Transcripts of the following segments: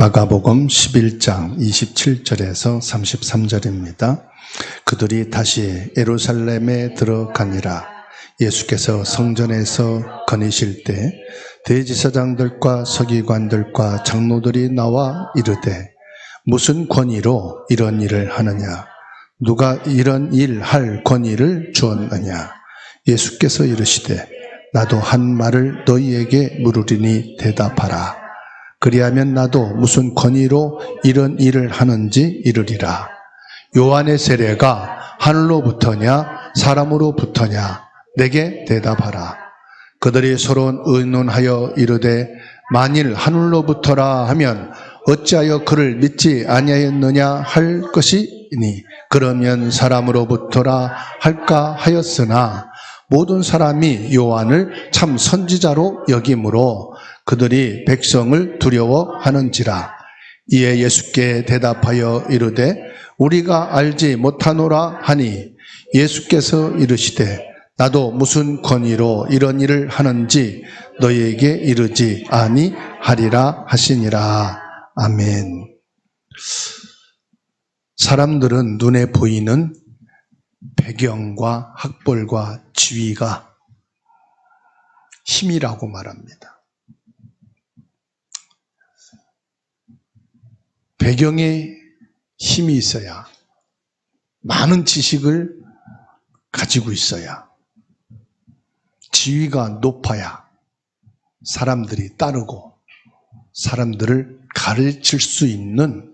마가복음 11장 27절에서 33절입니다. 그들이 다시 예루살렘에 들어가니라. 예수께서 성전에서 거니실 때 대제사장들과 서기관들과 장로들이 나와 이르되 무슨 권위로 이런 일을 하느냐? 누가 이런 일 할 권위를 주었느냐? 예수께서 이르시되 나도 한 말을 너희에게 물으리니 대답하라. 그리하면 나도 무슨 권위로 이런 일을 하는지 이르리라. 요한의 세례가 하늘로부터냐 사람으로부터냐? 내게 대답하라. 그들이 서로 의논하여 이르되 만일 하늘로부터라 하면 어찌하여 그를 믿지 아니하였느냐 할 것이니 그러면 사람으로부터라 할까 하였으나 모든 사람이 요한을 참 선지자로 여김으로 그들이 백성을 두려워하는지라. 이에 예수께 대답하여 이르되 우리가 알지 못하노라 하니 예수께서 이르시되 나도 무슨 권위로 이런 일을 하는지 너희에게 이르지 아니하리라 하시니라. 아멘. 사람들은 눈에 보이는 배경과 학벌과 지위가 힘이라고 말합니다. 배경에 힘이 있어야, 많은 지식을 가지고 있어야, 지위가 높아야 사람들이 따르고 사람들을 가르칠 수 있는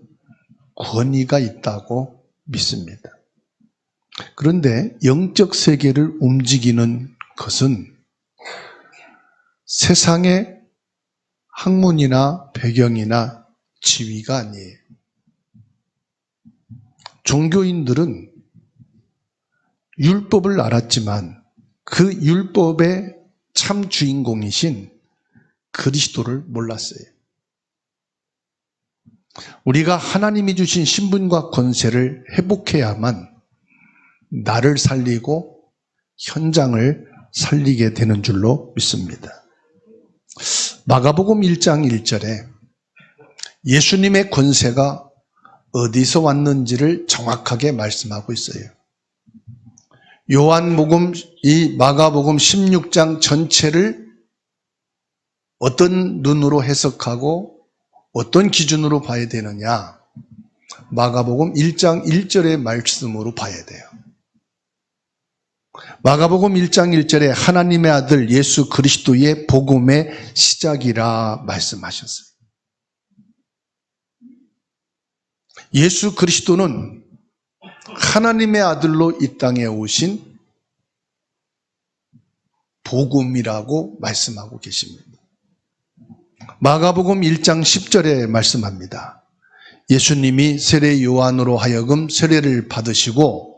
권위가 있다고 믿습니다. 그런데 영적 세계를 움직이는 것은 세상의 학문이나 배경이나 지위가 아니에요. 종교인들은 율법을 알았지만 그 율법의 참 주인공이신 그리스도를 몰랐어요. 우리가 하나님이 주신 신분과 권세를 회복해야만 나를 살리고 현장을 살리게 되는 줄로 믿습니다. 마가복음 1장 1절에 예수님의 권세가 어디서 왔는지를 정확하게 말씀하고 있어요. 요한복음, 이 마가복음 16장 전체를 어떤 눈으로 해석하고 어떤 기준으로 봐야 되느냐? 마가복음 1장 1절의 말씀으로 봐야 돼요. 마가복음 1장 1절에 하나님의 아들 예수 그리스도의 복음의 시작이라 말씀하셨어요. 예수 그리스도는 하나님의 아들로 이 땅에 오신 복음이라고 말씀하고 계십니다. 마가복음 1장 10절에 말씀합니다. 예수님이 세례 요한으로 하여금 세례를 받으시고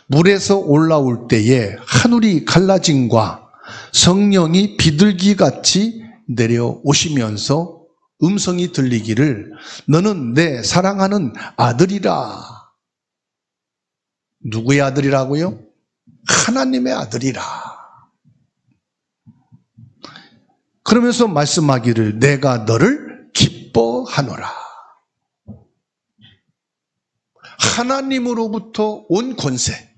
물에서 올라올 때에 하늘이 갈라짐과 성령이 비둘기같이 내려오시면서 음성이 들리기를 너는 내 사랑하는 아들이라. 누구의 아들이라고요? 하나님의 아들이라. 그러면서 말씀하기를 내가 너를 기뻐하노라. 하나님으로부터 온 권세.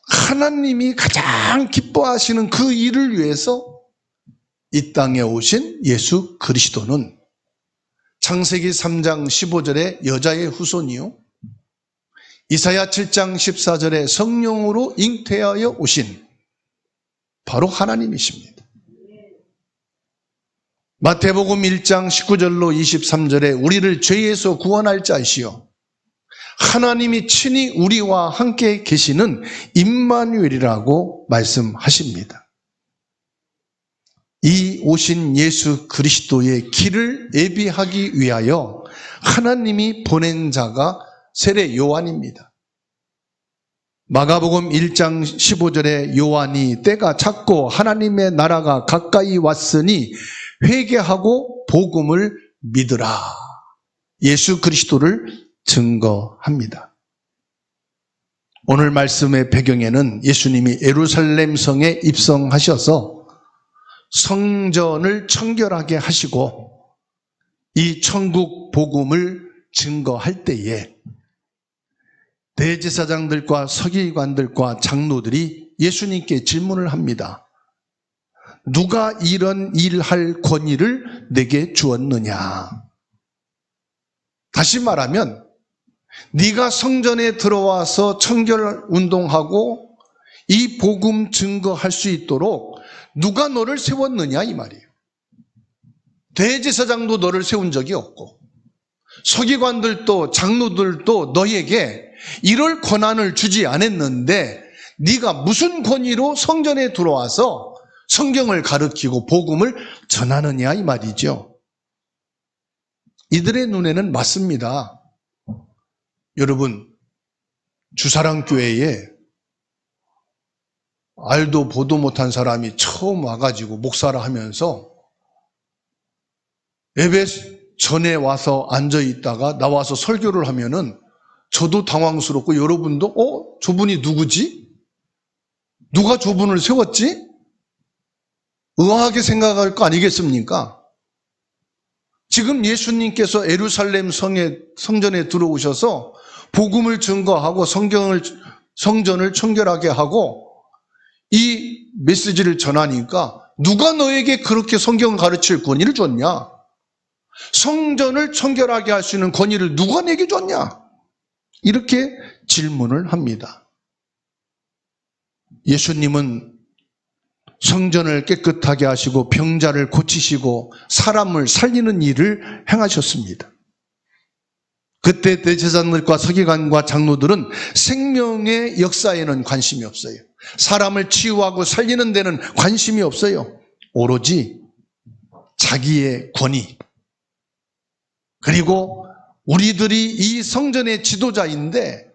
하나님이 가장 기뻐하시는 그 일을 위해서 이 땅에 오신 예수 그리스도는 창세기 3장 15절에 여자의 후손이요, 이사야 7장 14절에 성령으로 잉태하여 오신 바로 하나님이십니다. 마태복음 1장 19절로 23절에 우리를 죄에서 구원할 자이시요 하나님이 친히 우리와 함께 계시는 임마누엘이라고 말씀하십니다. 이 오신 예수 그리스도의 길을 예비하기 위하여 하나님이 보낸 자가 세례 요한입니다. 마가복음 1장 15절에 요한이 때가 찼고 하나님의 나라가 가까이 왔으니 회개하고 복음을 믿으라. 예수 그리스도를 증거합니다. 오늘 말씀의 배경에는 예수님이 예루살렘 성에 입성하셔서 성전을 청결하게 하시고 이 천국 복음을 증거할 때에 대제사장들과 서기관들과 장로들이 예수님께 질문을 합니다. 누가 이런 일할 권위를 내게 주었느냐? 다시 말하면 네가 성전에 들어와서 청결 운동하고 이 복음 증거할 수 있도록 누가 너를 세웠느냐 이 말이에요. 대제사장도 너를 세운 적이 없고 서기관들도 장로들도 너에게 이럴 권한을 주지 않았는데 네가 무슨 권위로 성전에 들어와서 성경을 가르치고 복음을 전하느냐 이 말이죠. 이들의 눈에는 맞습니다. 여러분, 주사랑교회에 알도 보도 못한 사람이 처음 와가지고 목사라 하면서 예배 전에 와서 앉아있다가 나와서 설교를 하면은 저도 당황스럽고 여러분도 저분이 누구지? 누가 저분을 세웠지? 의아하게 생각할 거 아니겠습니까? 지금 예수님께서 예루살렘 성전에 들어오셔서 복음을 증거하고 성전을 청결하게 하고 이 메시지를 전하니까 누가 너에게 그렇게 성경을 가르칠 권위를 줬냐? 성전을 청결하게 할 수 있는 권위를 누가 내게 줬냐? 이렇게 질문을 합니다. 예수님은 성전을 깨끗하게 하시고 병자를 고치시고 사람을 살리는 일을 행하셨습니다. 그때 대제사장들과 서기관과 장로들은 생명의 역사에는 관심이 없어요. 사람을 치유하고 살리는 데는 관심이 없어요. 오로지 자기의 권위, 그리고 우리들이 이 성전의 지도자인데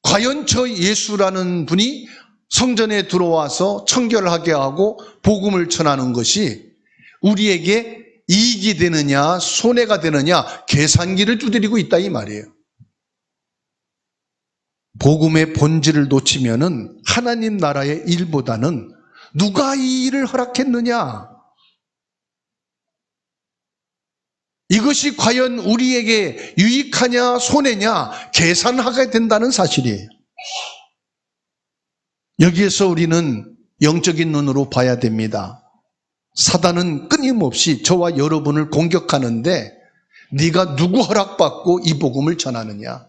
과연 저 예수라는 분이 성전에 들어와서 청결하게 하고 복음을 전하는 것이 우리에게 이익이 되느냐 손해가 되느냐 계산기를 두드리고 있다 이 말이에요. 복음의 본질을 놓치면은 하나님 나라의 일보다는 누가 이 일을 허락했느냐, 이것이 과연 우리에게 유익하냐 손해냐 계산하게 된다는 사실이에요. 여기에서 우리는 영적인 눈으로 봐야 됩니다. 사단은 끊임없이 저와 여러분을 공격하는데 네가 누구 허락받고 이 복음을 전하느냐?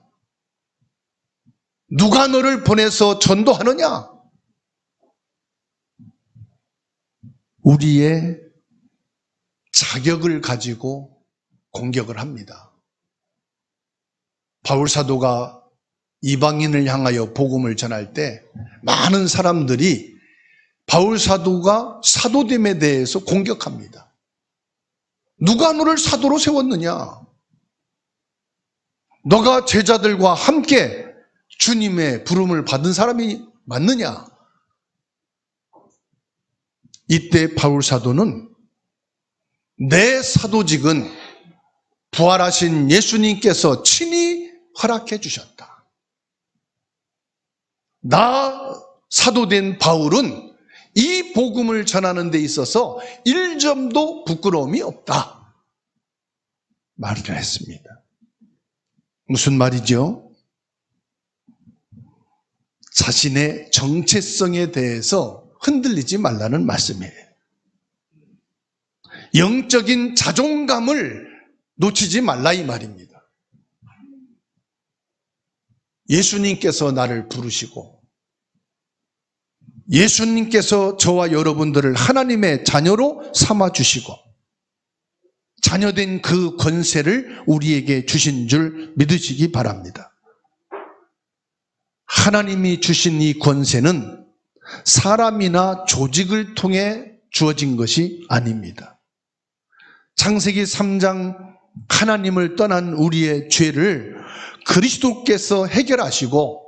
누가 너를 보내서 전도하느냐? 우리의 자격을 가지고 공격을 합니다. 바울 사도가 이방인을 향하여 복음을 전할 때 많은 사람들이 바울 사도가 사도됨에 대해서 공격합니다. 누가 너를 사도로 세웠느냐? 너가 제자들과 함께 주님의 부름을 받은 사람이 맞느냐? 이때 바울 사도는 내 사도직은 부활하신 예수님께서 친히 허락해 주셨다. 나 사도된 바울은 이 복음을 전하는 데 있어서 1점도 부끄러움이 없다 말을 했습니다. 무슨 말이죠? 자신의 정체성에 대해서 흔들리지 말라는 말씀이에요. 영적인 자존감을 놓치지 말라 이 말입니다. 예수님께서 나를 부르시고 예수님께서 저와 여러분들을 하나님의 자녀로 삼아주시고 자녀된 그 권세를 우리에게 주신 줄 믿으시기 바랍니다. 하나님이 주신 이 권세는 사람이나 조직을 통해 주어진 것이 아닙니다. 창세기 3장 하나님을 떠난 우리의 죄를 그리스도께서 해결하시고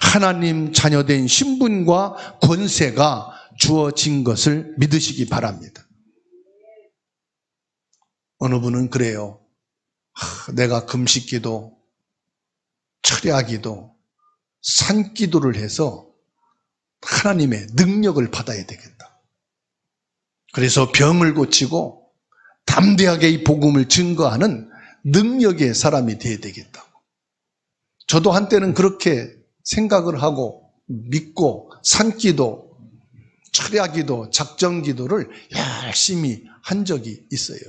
하나님 자녀된 신분과 권세가 주어진 것을 믿으시기 바랍니다. 어느 분은 그래요. 내가 금식기도 철야기도 산기도를 해서 하나님의 능력을 받아야 되겠다. 그래서 병을 고치고 담대하게 이 복음을 증거하는 능력의 사람이 되어야 되겠다고. 저도 한때는 그렇게 생각을 하고 믿고 산기도, 철야기도, 작정기도를 열심히 한 적이 있어요.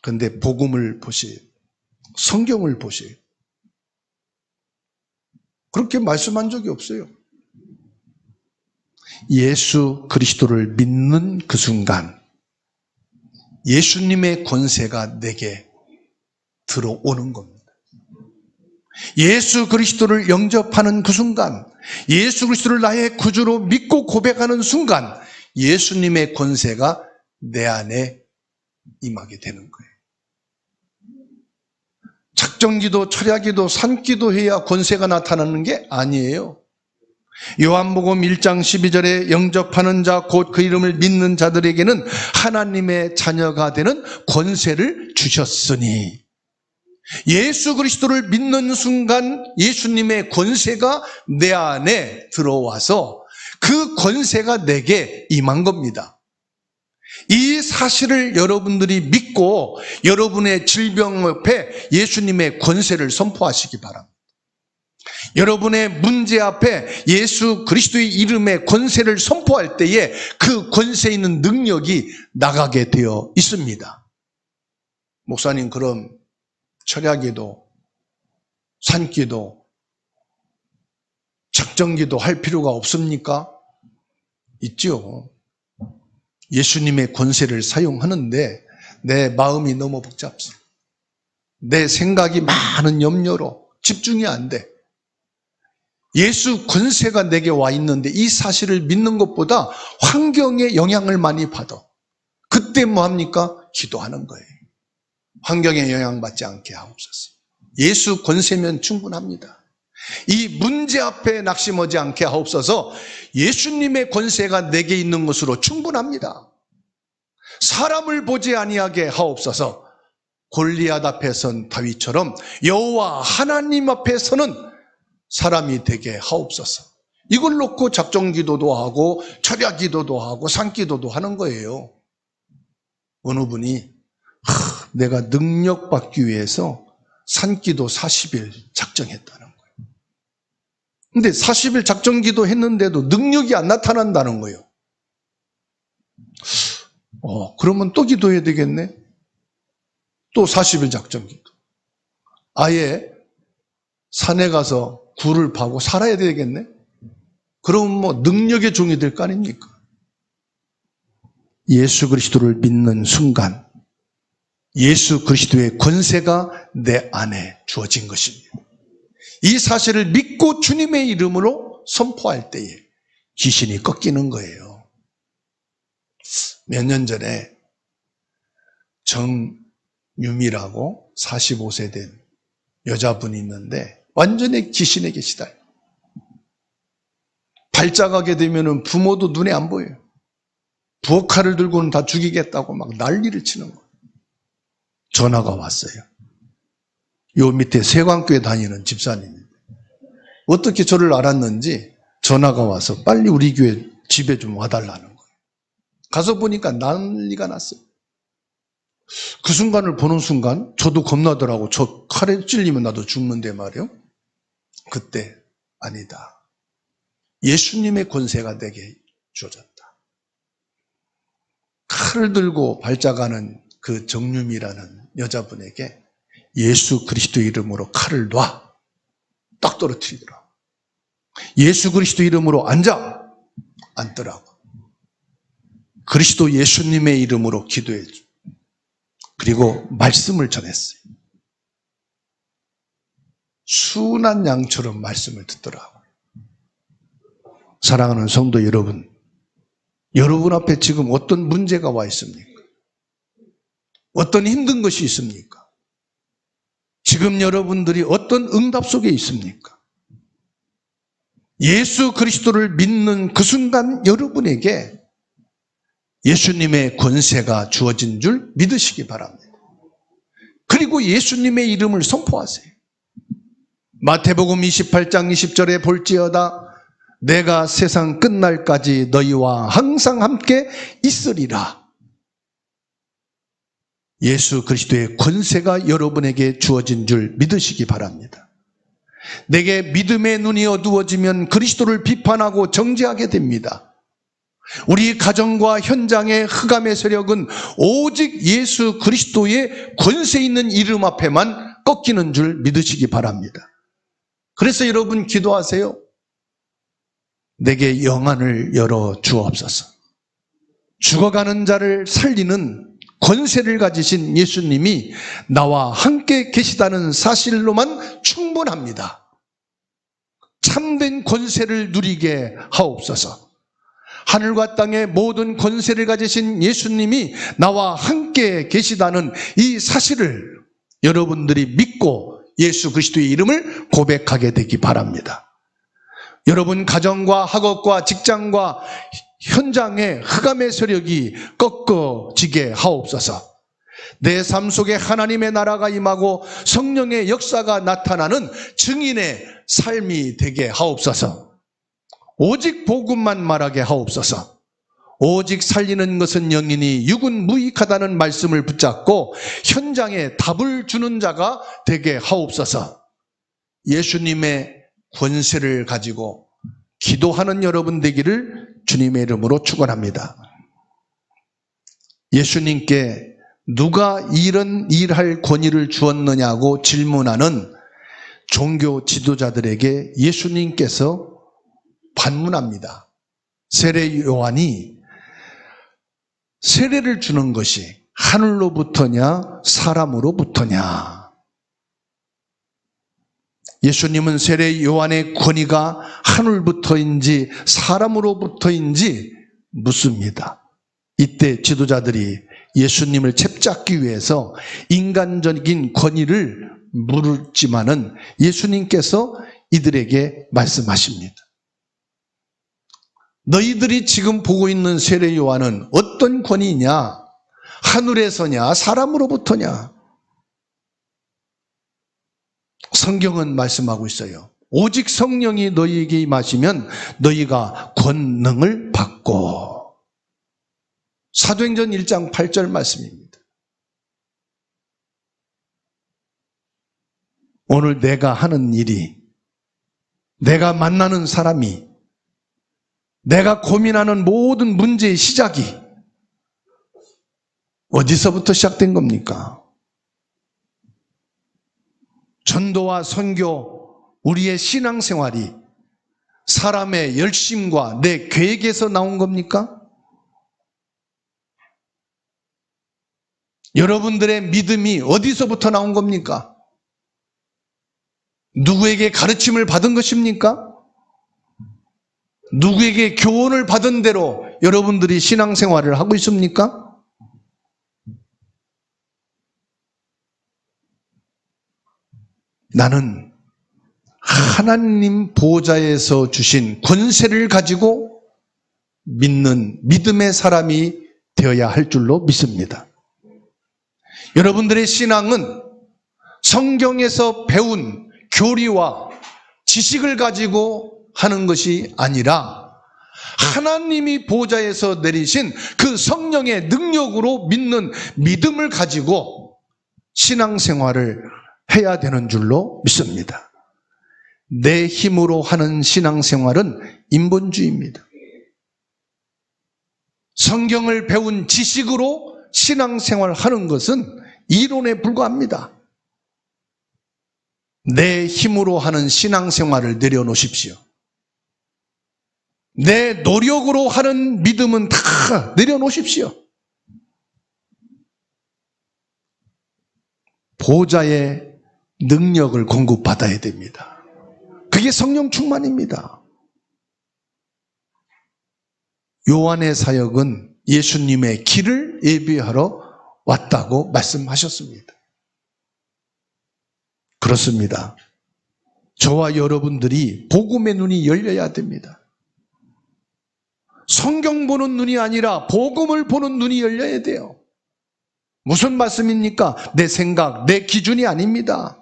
그런데 복음을 보세요. 성경을 보세요. 그렇게 말씀한 적이 없어요. 예수 그리스도를 믿는 그 순간 예수님의 권세가 내게 들어오는 겁니다. 예수 그리스도를 영접하는 그 순간, 예수 그리스도를 나의 구주로 믿고 고백하는 순간 예수님의 권세가 내 안에 임하게 되는 거예요. 작정기도, 철야기도, 산기도 해야 권세가 나타나는 게 아니에요. 요한복음 1장 12절에 영접하는 자 곧 그 이름을 믿는 자들에게는 하나님의 자녀가 되는 권세를 주셨으니, 예수 그리스도를 믿는 순간 예수님의 권세가 내 안에 들어와서 그 권세가 내게 임한 겁니다. 이 사실을 여러분들이 믿고 여러분의 질병 옆에 예수님의 권세를 선포하시기 바랍니다. 여러분의 문제 앞에 예수 그리스도의 이름의 권세를 선포할 때에 그 권세 있는 능력이 나가게 되어 있습니다. 목사님, 그럼 철야기도, 산기도, 작정기도 할 필요가 없습니까? 있죠. 예수님의 권세를 사용하는데 내 마음이 너무 복잡해. 내 생각이 많은 염려로 집중이 안 돼. 예수 권세가 내게 와 있는데 이 사실을 믿는 것보다 환경에 영향을 많이 받아. 그때 뭐 합니까? 기도하는 거예요. 환경에 영향받지 않게 하옵소서. 예수 권세면 충분합니다. 이 문제 앞에 낙심하지 않게 하옵소서. 예수님의 권세가 내게 있는 것으로 충분합니다. 사람을 보지 아니하게 하옵소서. 골리앗 앞에 선 다윗처럼 여호와 하나님 앞에 서는 사람이 되게 하옵소서. 이걸 놓고 작정기도도 하고 철야기도도 하고 산기도도 하는 거예요. 어느 분이 내가 능력받기 위해서 산기도 40일 작정했다는 거예요. 근데 40일 작정기도 했는데도 능력이 안 나타난다는 거예요. 그러면 또 기도해야 되겠네. 또 40일 작정기도. 아예 산에 가서 굴을 파고 살아야 되겠네. 그럼 뭐 능력의 종이 될 거 아닙니까? 예수 그리스도를 믿는 순간 예수 그리스도의 권세가 내 안에 주어진 것입니다. 이 사실을 믿고 주님의 이름으로 선포할 때에 귀신이 꺾이는 거예요. 몇 년 전에 정유미라고 45세 된 여자분이 있는데 완전히 귀신에게 시달려. 발작하게 되면 부모도 눈에 안 보여요. 부엌칼을 들고는 다 죽이겠다고 막 난리를 치는 거예요. 전화가 왔어요. 요 밑에 세광교회 다니는 집사님인데 어떻게 저를 알았는지 전화가 와서 빨리 우리 교회 집에 좀 와달라는 거예요. 가서 보니까 난리가 났어요. 그 순간을 보는 순간 저도 겁나더라고. 저 칼에 찔리면 나도 죽는데 말이요. 그때 아니다. 예수님의 권세가 내게 주어졌다. 칼을 들고 발작하는 그 정유미라는 여자분에게 예수 그리스도 이름으로 칼을 놔. 딱 떨어뜨리더라고. 예수 그리스도 이름으로 앉아. 앉더라고. 그리스도 예수님의 이름으로 기도해 줘. 그리고 말씀을 전했어요. 순한 양처럼 말씀을 듣더라고요. 사랑하는 성도 여러분, 여러분 앞에 지금 어떤 문제가 와 있습니까? 어떤 힘든 것이 있습니까? 지금 여러분들이 어떤 응답 속에 있습니까? 예수 그리스도를 믿는 그 순간 여러분에게 예수님의 권세가 주어진 줄 믿으시기 바랍니다. 그리고 예수님의 이름을 선포하세요. 마태복음 28장 20절에 볼지어다 내가 세상 끝날까지 너희와 항상 함께 있으리라. 예수 그리스도의 권세가 여러분에게 주어진 줄 믿으시기 바랍니다. 내게 믿음의 눈이 어두워지면 그리스도를 비판하고 정죄하게 됩니다. 우리 가정과 현장의 흑암의 세력은 오직 예수 그리스도의 권세 있는 이름 앞에만 꺾이는 줄 믿으시기 바랍니다. 그래서 여러분 기도하세요. 내게 영안을 열어 주옵소서. 죽어가는 자를 살리는 권세를 가지신 예수님이 나와 함께 계시다는 사실로만 충분합니다. 참된 권세를 누리게 하옵소서. 하늘과 땅의 모든 권세를 가지신 예수님이 나와 함께 계시다는 이 사실을 여러분들이 믿고 예수 그리스도의 이름을 고백하게 되기 바랍니다. 여러분 가정과 학업과 직장과 현장의 흑암의 세력이 꺾어지게 하옵소서. 내 삶 속에 하나님의 나라가 임하고 성령의 역사가 나타나는 증인의 삶이 되게 하옵소서. 오직 복음만 말하게 하옵소서. 오직 살리는 것은 영이니 육은 무익하다는 말씀을 붙잡고 현장에 답을 주는 자가 되게 하옵소서. 예수님의 권세를 가지고 기도하는 여러분 되기를 주님의 이름으로 축원합니다. 예수님께 누가 이런 일할 권위를 주었느냐고 질문하는 종교 지도자들에게 예수님께서 반문합니다. 세례 요한이 세례를 주는 것이 하늘로부터냐 사람으로부터냐. 예수님은 세례 요한의 권위가 하늘부터인지 사람으로부터인지 묻습니다. 이때 지도자들이 예수님을 챕잡기 위해서 인간적인 권위를 물었지만은 예수님께서 이들에게 말씀하십니다. 너희들이 지금 보고 있는 세례 요한은 어떤 권위냐? 하늘에서냐 사람으로부터냐? 성경은 말씀하고 있어요. 오직 성령이 너희에게 임하시면 너희가 권능을 받고. 사도행전 1장 8절 말씀입니다. 오늘 내가 하는 일이, 내가 만나는 사람이, 내가 고민하는 모든 문제의 시작이 어디서부터 시작된 겁니까? 전도와 선교, 우리의 신앙생활이 사람의 열심과 내 계획에서 나온 겁니까? 여러분들의 믿음이 어디서부터 나온 겁니까? 누구에게 가르침을 받은 것입니까? 누구에게 교훈을 받은 대로 여러분들이 신앙생활을 하고 있습니까? 나는 하나님 보좌에서 주신 권세를 가지고 믿는 믿음의 사람이 되어야 할 줄로 믿습니다. 여러분들의 신앙은 성경에서 배운 교리와 지식을 가지고 하는 것이 아니라 하나님이 보좌에서 내리신 그 성령의 능력으로 믿는 믿음을 가지고 신앙생활을 해야 되는 줄로 믿습니다. 내 힘으로 하는 신앙생활은 인본주의입니다. 성경을 배운 지식으로 신앙생활을 하는 것은 이론에 불과합니다. 내 힘으로 하는 신앙생활을 내려놓으십시오. 내 노력으로 하는 믿음은 다 내려놓으십시오. 보좌의 능력을 공급받아야 됩니다. 그게 성령 충만입니다. 요한의 사역은 예수님의 길을 예비하러 왔다고 말씀하셨습니다. 그렇습니다. 저와 여러분들이 복음의 눈이 열려야 됩니다. 성경 보는 눈이 아니라 복음을 보는 눈이 열려야 돼요. 무슨 말씀입니까? 내 생각, 내 기준이 아닙니다.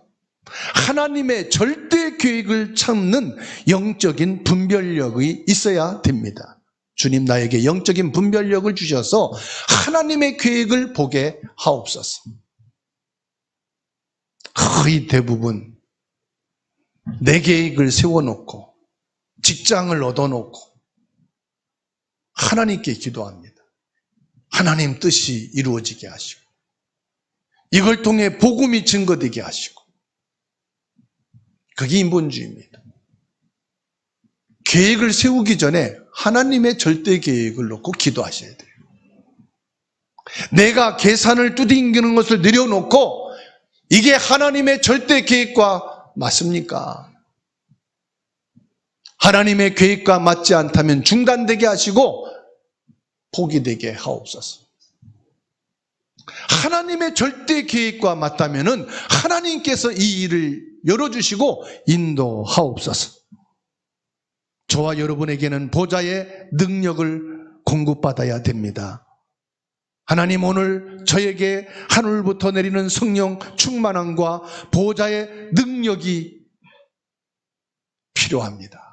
하나님의 절대 계획을 찾는 영적인 분별력이 있어야 됩니다. 주님 나에게 영적인 분별력을 주셔서 하나님의 계획을 보게 하옵소서. 거의 대부분 내 계획을 세워놓고 직장을 얻어놓고 하나님께 기도합니다. 하나님 뜻이 이루어지게 하시고 이걸 통해 복음이 증거되게 하시고, 그게 인본주의입니다. 계획을 세우기 전에 하나님의 절대 계획을 놓고 기도하셔야 돼요. 내가 계산을 두들기는 것을 내려놓고 이게 하나님의 절대 계획과 맞습니까? 하나님의 계획과 맞지 않다면 중단되게 하시고 포기되게 하옵소서. 하나님의 절대 계획과 맞다면은 하나님께서 이 일을 열어주시고 인도하옵소서. 저와 여러분에게는 보좌의 능력을 공급받아야 됩니다. 하나님, 오늘 저에게 하늘부터 내리는 성령 충만함과 보좌의 능력이 필요합니다.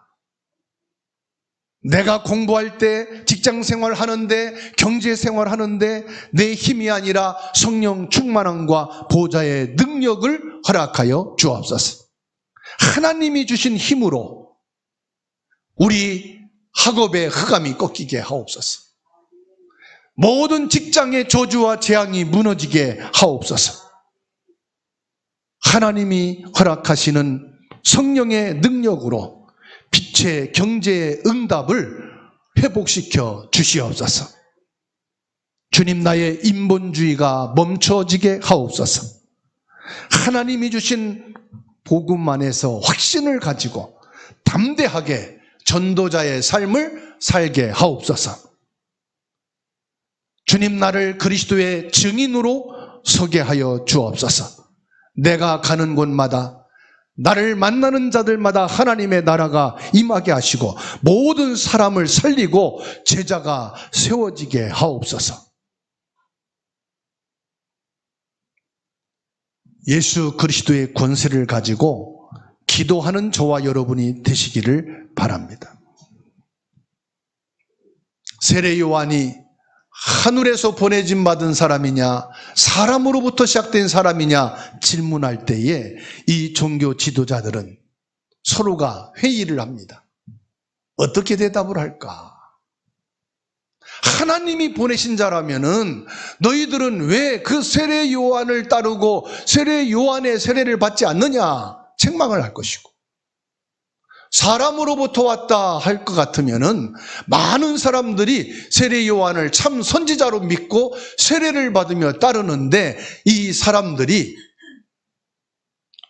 내가 공부할 때, 직장생활 하는데, 경제생활 하는데 내 힘이 아니라 성령 충만함과 보좌의 능력을 허락하여 주옵소서. 하나님이 주신 힘으로 우리 학업의 흑암이 꺾이게 하옵소서. 모든 직장의 저주와 재앙이 무너지게 하옵소서. 하나님이 허락하시는 성령의 능력으로 빛의 경제의 응답을 회복시켜 주시옵소서. 주님, 나의 인본주의가 멈춰지게 하옵소서. 하나님이 주신 복음 안에서 확신을 가지고 담대하게 전도자의 삶을 살게 하옵소서. 주님, 나를 그리스도의 증인으로 서게 하여 주옵소서. 내가 가는 곳마다, 나를 만나는 자들마다 하나님의 나라가 임하게 하시고 모든 사람을 살리고 제자가 세워지게 하옵소서. 예수 그리스도의 권세를 가지고 기도하는 저와 여러분이 되시기를 바랍니다. 세례 요한이 하늘에서 보내짐 받은 사람이냐, 사람으로부터 시작된 사람이냐 질문할 때에 이 종교 지도자들은 서로가 회의를 합니다. 어떻게 대답을 할까? 하나님이 보내신 자라면은 너희들은 왜 그 세례 요한을 따르고 세례 요한의 세례를 받지 않느냐 책망을 할 것이고, 사람으로부터 왔다 할 것 같으면은 많은 사람들이 세례 요한을 참 선지자로 믿고 세례를 받으며 따르는데 이 사람들이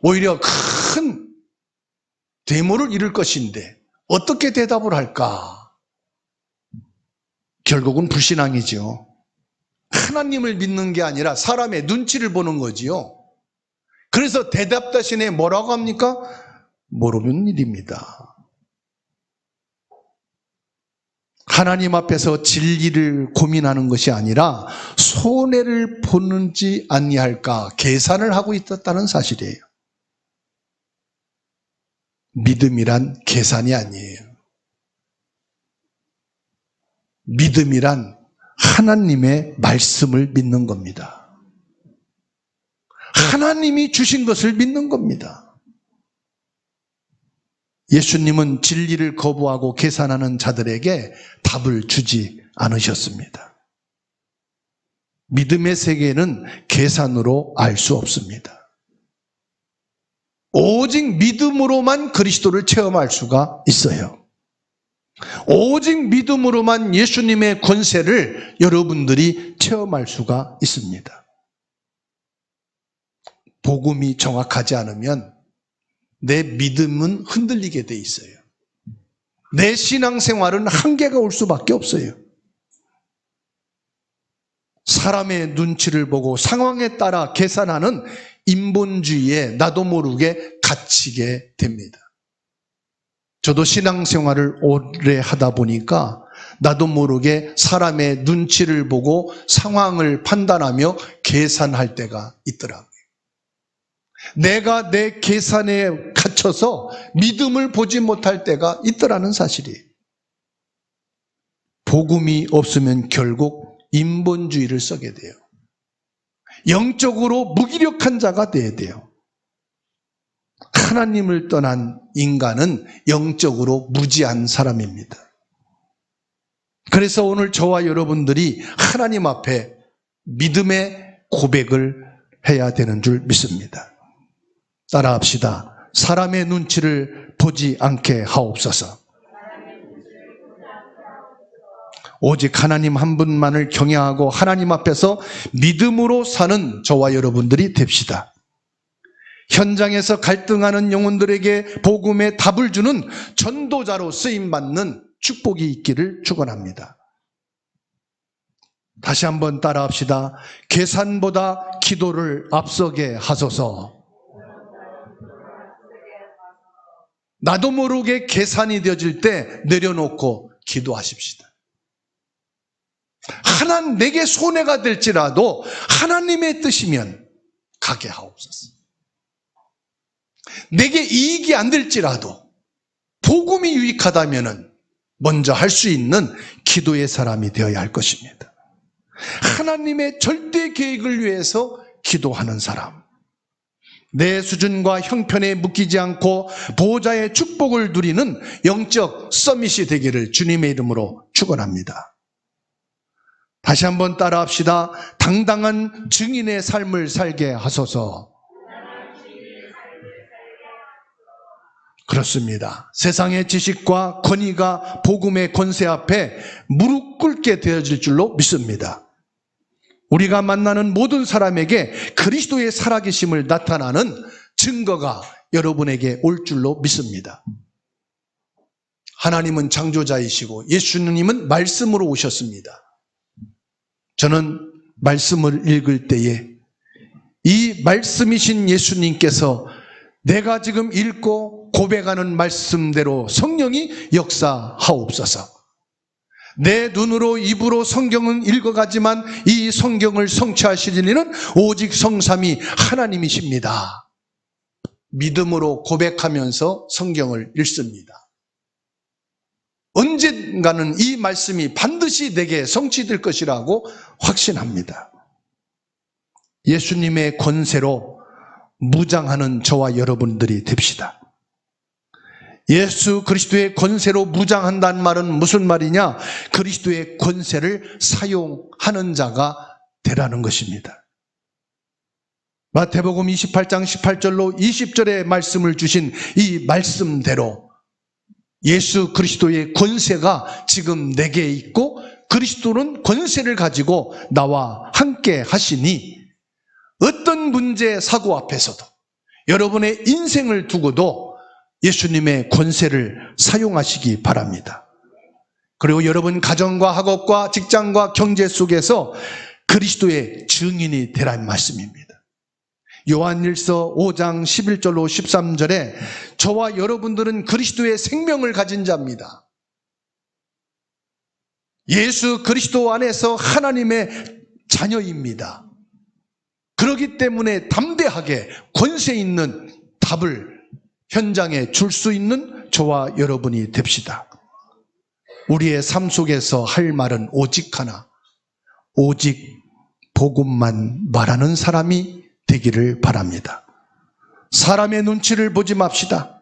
오히려 큰 대모를 이룰 것인데 어떻게 대답을 할까? 결국은 불신앙이죠. 하나님을 믿는 게 아니라 사람의 눈치를 보는 거지요. 그래서 대답 대신에 뭐라고 합니까? 모르는 일입니다. 하나님 앞에서 진리를 고민하는 것이 아니라 손해를 보는지 아니할까 계산을 하고 있었다는 사실이에요. 믿음이란 계산이 아니에요. 믿음이란 하나님의 말씀을 믿는 겁니다. 하나님이 주신 것을 믿는 겁니다. 예수님은 진리를 거부하고 계산하는 자들에게 답을 주지 않으셨습니다. 믿음의 세계는 계산으로 알 수 없습니다. 오직 믿음으로만 그리스도를 체험할 수가 있어요. 오직 믿음으로만 예수님의 권세를 여러분들이 체험할 수가 있습니다. 복음이 정확하지 않으면 내 믿음은 흔들리게 돼 있어요. 내 신앙생활은 한계가 올 수밖에 없어요. 사람의 눈치를 보고 상황에 따라 계산하는 인본주의에 나도 모르게 갇히게 됩니다. 저도 신앙생활을 오래 하다 보니까 나도 모르게 사람의 눈치를 보고 상황을 판단하며 계산할 때가 있더라고요. 내가 내 계산에 갇혀서 믿음을 보지 못할 때가 있더라는 사실이에요. 복음이 없으면 결국 인본주의를 써게 돼요. 영적으로 무기력한 자가 돼야 돼요. 하나님을 떠난 인간은 영적으로 무지한 사람입니다. 그래서 오늘 저와 여러분들이 하나님 앞에 믿음의 고백을 해야 되는 줄 믿습니다. 따라합시다. 사람의 눈치를 보지 않게 하옵소서. 오직 하나님 한 분만을 경외하고 하나님 앞에서 믿음으로 사는 저와 여러분들이 됩시다. 현장에서 갈등하는 영혼들에게 복음의 답을 주는 전도자로 쓰임받는 축복이 있기를 축원합니다. 다시 한번 따라합시다. 계산보다 기도를 앞서게 하소서. 나도 모르게 계산이 되어질 때 내려놓고 기도하십시다. 내게 손해가 될지라도 하나님의 뜻이면 가게 하옵소서. 내게 이익이 안 될지라도 복음이 유익하다면 먼저 할 수 있는 기도의 사람이 되어야 할 것입니다. 하나님의 절대 계획을 위해서 기도하는 사람, 내 수준과 형편에 묶이지 않고 보호자의 축복을 누리는 영적 서밋이 되기를 주님의 이름으로 축원합니다. 다시 한번 따라합시다. 당당한 증인의 삶을 살게 하소서. 그렇습니다. 세상의 지식과 권위가 복음의 권세 앞에 무릎 꿇게 되어질 줄로 믿습니다. 우리가 만나는 모든 사람에게 그리스도의 살아계심을 나타나는 증거가 여러분에게 올 줄로 믿습니다. 하나님은 창조자이시고 예수님은 말씀으로 오셨습니다. 저는 말씀을 읽을 때에 이 말씀이신 예수님께서 내가 지금 읽고 고백하는 말씀대로 성령이 역사하옵소서. 내 눈으로 입으로 성경은 읽어가지만 이 성경을 성취하시는 이는 오직 성삼위 하나님이십니다. 믿음으로 고백하면서 성경을 읽습니다. 언젠가는 이 말씀이 반드시 내게 성취될 것이라고 확신합니다. 예수님의 권세로 무장하는 저와 여러분들이 됩시다. 예수 그리스도의 권세로 무장한다는 말은 무슨 말이냐? 그리스도의 권세를 사용하는 자가 되라는 것입니다. 마태복음 28장 18절로 20절의 말씀을 주신 이 말씀대로 예수 그리스도의 권세가 지금 내게 있고 그리스도는 권세를 가지고 나와 함께 하시니 어떤 문제 사고 앞에서도 여러분의 인생을 두고도 예수님의 권세를 사용하시기 바랍니다. 그리고 여러분 가정과 학업과 직장과 경제 속에서 그리스도의 증인이 되라는 말씀입니다. 요한일서 5장 11절로 13절에 저와 여러분들은 그리스도의 생명을 가진 자입니다. 예수 그리스도 안에서 하나님의 자녀입니다. 그렇기 때문에 담대하게 권세 있는 답을 현장에 줄 수 있는 저와 여러분이 됩시다. 우리의 삶 속에서 할 말은 오직 하나, 오직 복음만 말하는 사람이 되기를 바랍니다. 사람의 눈치를 보지 맙시다.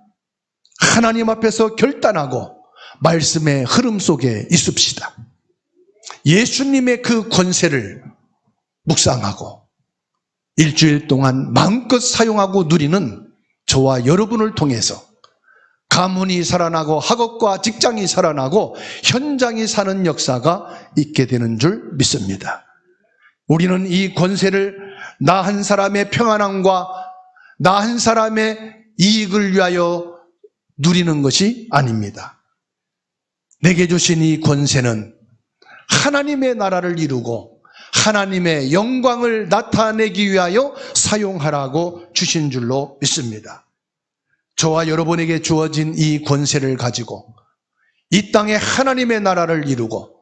하나님 앞에서 결단하고 말씀의 흐름 속에 있읍시다. 예수님의 그 권세를 묵상하고 일주일 동안 마음껏 사용하고 누리는 저와 여러분을 통해서 가문이 살아나고 학업과 직장이 살아나고 현장이 사는 역사가 있게 되는 줄 믿습니다. 우리는 이 권세를 나 한 사람의 평안함과 나 한 사람의 이익을 위하여 누리는 것이 아닙니다. 내게 주신 이 권세는 하나님의 나라를 이루고 하나님의 영광을 나타내기 위하여 사용하라고 주신 줄로 믿습니다. 저와 여러분에게 주어진 이 권세를 가지고 이 땅에 하나님의 나라를 이루고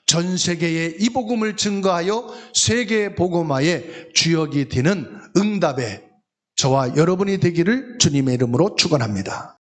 전 세계에 이 복음을 증거하여 세계 복음화의 주역이 되는 응답의 저와 여러분이 되기를 주님의 이름으로 축원합니다.